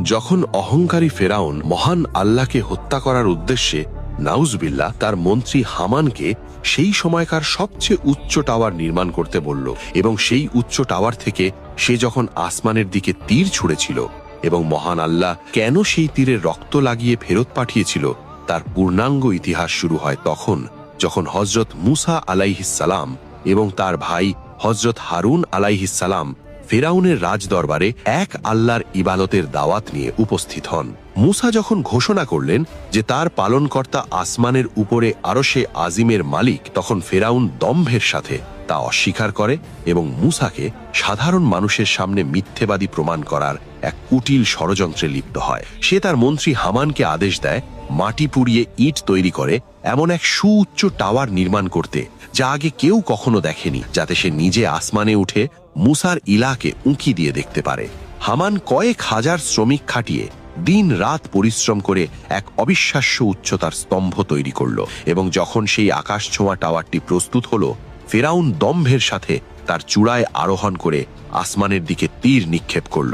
যখন অহংকারী ফেরাউন মহান আল্লাহকে হত্যা করার উদ্দেশ্যে নাউজবিল্লাহ তার মন্ত্রী হামানকে সেই সময়কার সবচেয়ে উচ্চ টাওয়ার নির্মাণ করতে বলল, এবং সেই উচ্চ টাওয়ার থেকে সে যখন আসমানের দিকে তীর ছুঁড়েছিল এবং মহান আল্লাহ কেন সেই তীরের রক্ত লাগিয়ে ফেরত পাঠিয়েছিল তার পূর্ণাঙ্গ ইতিহাস শুরু হয় তখন, যখন হজরত মুসা আলাইহিসসালাম এবং তার ভাই হজরত হারুন আলাইহিসসালাম ফেরাউনের রাজদরবারে এক আল্লাহর ইবাদতের দাওয়াত নিয়ে উপস্থিত হন। মুসা যখন ঘোষণা করলেন যে তার পালনকর্তা আসমানের উপরে আরশে আজিমের মালিক, তখন ফেরাউন দম্ভের সাথে তা অস্বীকার করে এবং মুসাকে সাধারণ মানুষের সামনে মিথ্যেবাদী প্রমাণ করার এক কুটিল ষড়যন্ত্রে লিপ্ত হয়। সে তার মন্ত্রী হামানকে আদেশ দেয় মাটি পুড়িয়ে ইট তৈরি করে এমন এক সুউচ্চ টাওয়ার নির্মাণ করতে যা আগে কেউ কখনো দেখেনি, যাতে সে নিজে আসমানে উঠে মুসার ইলাকে উঁকি দিয়ে দেখতে পারে। হামান কয়েক হাজার শ্রমিক খাটিয়ে দিন রাত পরিশ্রম করে এক অবিশ্বাস্য উচ্চতার স্তম্ভ তৈরি করল, এবং যখন সেই আকাশ ছোঁয়া টাওয়ারটি প্রস্তুত হলো, ফেরাউন দম্ভের সাথে তার চূড়ায় আরোহণ করে আসমানের দিকে তীর নিক্ষেপ করল।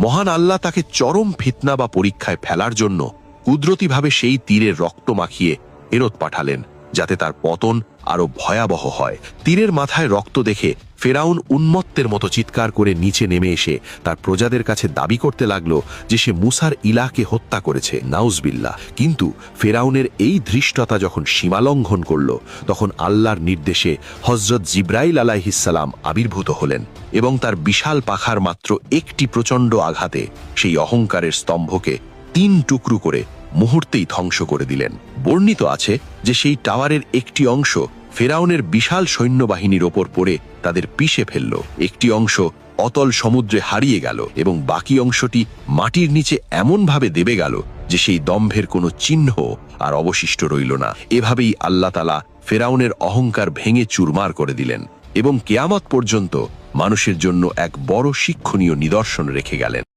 মহান আল্লাহ তাকে চরম ফিতনা বা পরীক্ষায় ফেলার জন্য কুদরতিভাবে সেই তীরের রক্ত মাখিয়ে ফেরত পাঠালেন, যাতে তার পতন আরো ভয়াবহ হয়। তীরের মাথায় রক্ত দেখে ফেরাউন উন্মত্তের মতো চিৎকার করে নিচে নেমে এসে তার প্রজাদের কাছে দাবি করতে লাগলো যে সে মুসার ইলাকে হত্যা করেছে, নাউজবিল্লাহ। কিন্তু ফেরাউনের এই ধৃষ্টতা যখন সীমালঙ্ঘন করল, তখন আল্লাহর নির্দেশে হজরত জিব্রাইল আলাইহিসসালাম আবির্ভূত হলেন এবং তার বিশাল পাখার মাত্র একটি প্রচণ্ড আঘাতে সেই অহংকারের স্তম্ভকে 3 টুকরো করে মুহূর্তেই ধ্বংস করে দিলেন। বর্ণিত আছে যে সেই টাওয়ারের একটি অংশ ফেরাউনের বিশাল সৈন্যবাহিনীর ওপর পড়ে তাদের পিষে ফেলল, একটি অংশ অতল সমুদ্রে হারিয়ে গেল এবং বাকি অংশটি মাটির নিচে এমনভাবে দেবে গেল যে সেই দম্ভের কোনো চিহ্ন আর অবশিষ্ট রইল না। এভাবেই আল্লাহ তাআলা ফেরাউনের অহংকার ভেঙে চুরমার করে দিলেন এবং কিয়ামত পর্যন্ত মানুষের জন্য এক বড় শিক্ষণীয় নিদর্শন রেখে গেলেন।